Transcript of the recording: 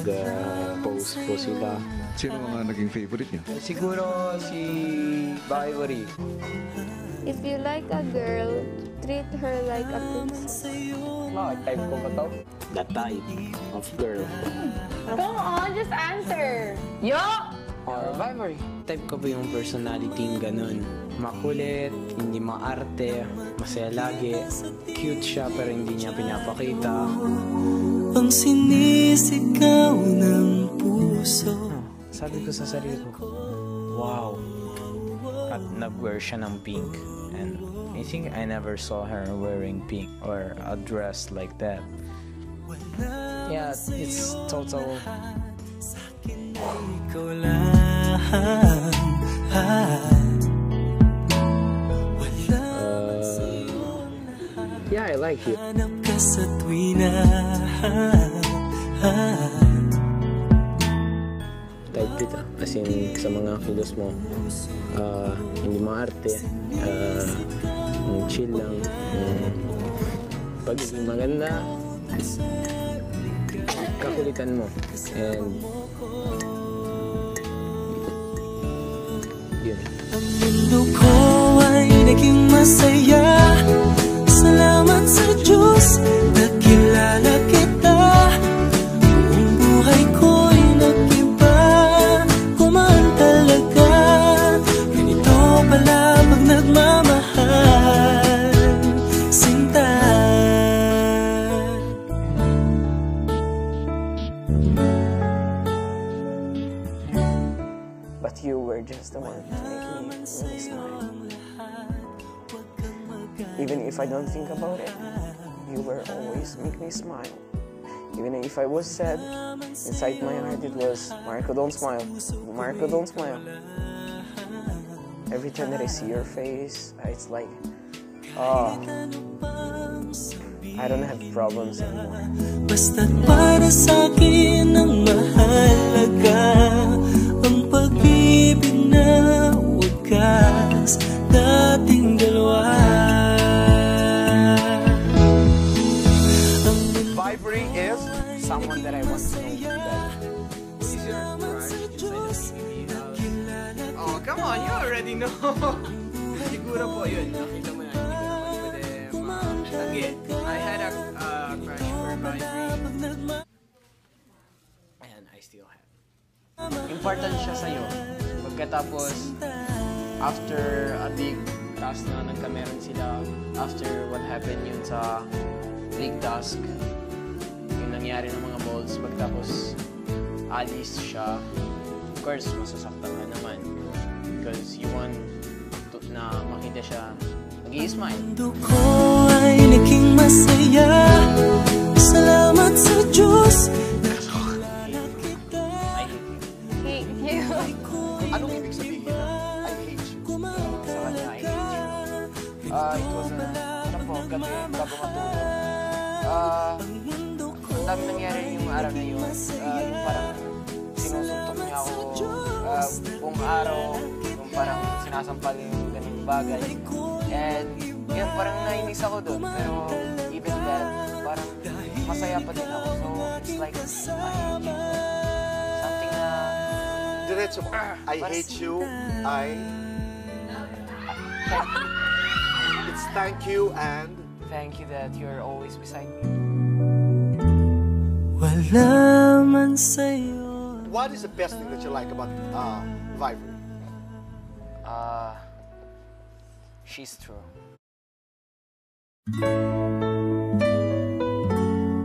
Nag-post po sila. Sino mga naging favorite niyo? Siguro si Ivory. If you like a girl, treat her like a princess. Type ko ba to? The type of girl. Come on, just answer. Yo! Or Ivory. Type ko ba yung personality yung ganun? Makulit, hindi maarte, masaya lagi, cute siya pero hindi niya pinapakita. Ang sinisigaw ng puso. Sabi ko sa sarili ko, wow. At nag-wear siya ng pink. And I think I never saw her wearing pink or a dress like that. Yeah, it's total. Yeah, I like it. Type kita, as in sa mga kilos mo, hindi maarte, chill lang, pagiging maganda, kakulitan mo, and yun. Ang mundo ko ay naging masaya. Salamat sa Diyos, nakilala kita. Buong buhay ko'y nag-iba. Kumaan talaga. Ganito pala pag nagmamahal. Sinta. But you were just the one to make me really smile. Even if I don't think about it, you will always make me smile. Even if I was sad, inside my heart it was, Marco, don't smile. Marco, don't smile. Every time that I see your face, it's like, oh, I don't have problems anymore. Basta't para sa'kin ang mahalaga, ang pag-ibig na wagas dating dalawa. Ivory is someone that I want to know better. Is your crush inside the TV? Oh, come on, you already know. Siguro po yun, nakita mo na, hindi ko naman pwede matanggi. I had a crush for Ivory. And I still have. Important siya sa'yo. Pagkatapos, after a big task na nagkameron sila, after what happened yun sa big task, yung nangyari ng mga balls, pagkatapos alis siya, of course, masasaktan ka naman. Because you want to, na makita siya nag-i-smile. Mundo ko ay naging masaya. Salamat sa Diyos. I hate you. Anong ibig sabihin na I hate you? Sa kanya, I hate you. It was gabi, bago matulog. Ang dami nangyari yung araw na yun. Yung parang sinusuntok niya ako buong araw. Yung parang sinasampal yung ganung bagay. And yun, parang nainis ako doon. Pero even that, parang masaya pa din ako. So it's like, I hate you. Something na... Diretso mo. I hate you. It's thank you and... Thank you that you're always beside me. Wala man sa'yo. What is the best thing that you like about Ivory? She's true.